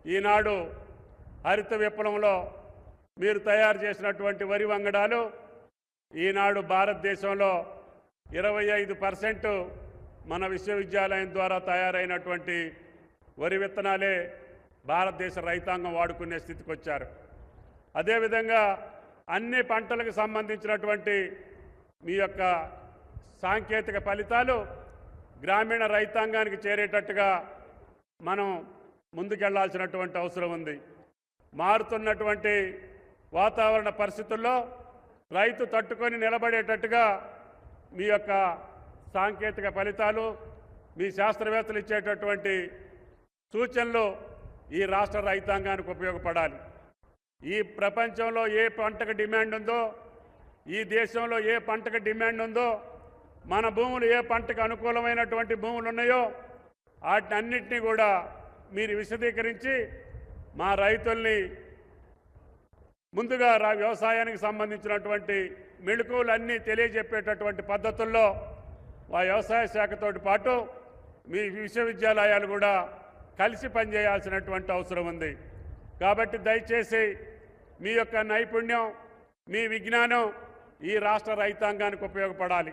ఈనాడు హరిత విప్లవంలో మీరు తయారు చేసినటువంటి వరి వంగడాలు ఈనాడు భారతదేశంలో 25% మన విశ్వవిద్యాలయం ద్వారా తయారైనటువంటి వరి విత్తనాలే భారతదేశ రైతాంగం వాడుకునే స్థితికి వచ్చారు. అదేవిధంగా అన్ని పంటలకు సంబంధించినటువంటి మీ యొక్క సాంకేతిక ఫలితాలు గ్రామీణ రైతాంగానికి చేరేటట్టుగా మనం ముందుకెళ్లాల్సినటువంటి అవసరం ఉంది. మారుతున్నటువంటి వాతావరణ పరిస్థితుల్లో రైతు తట్టుకొని నిలబడేటట్టుగా మీ యొక్క సాంకేతిక ఫలితాలు, మీ శాస్త్రవేత్తలు ఇచ్చేటటువంటి సూచనలు ఈ రాష్ట్ర రైతాంగానికి ఉపయోగపడాలి. ఈ ప్రపంచంలో ఏ పంటకు డిమాండ్ ఉందో, ఈ దేశంలో ఏ పంటకు డిమాండ్ ఉందో, మన భూములు ఏ పంటకు అనుకూలమైనటువంటి భూములు ఉన్నాయో వాటిని అన్నింటినీ కూడా మీరు విశదీకరించి మా రైతుల్ని ముందుగా వ్యవసాయానికి సంబంధించినటువంటి మెళకువలన్నీ తెలియజెప్పేటటువంటి పద్ధతుల్లో మా వ్యవసాయ శాఖతో పాటు మీ విశ్వవిద్యాలయాలు కూడా కలిసి పనిచేయాల్సినటువంటి అవసరం ఉంది. కాబట్టి దయచేసి మీ యొక్క నైపుణ్యం, మీ విజ్ఞానం ఈ రాష్ట్ర రైతాంగానికి ఉపయోగపడాలి.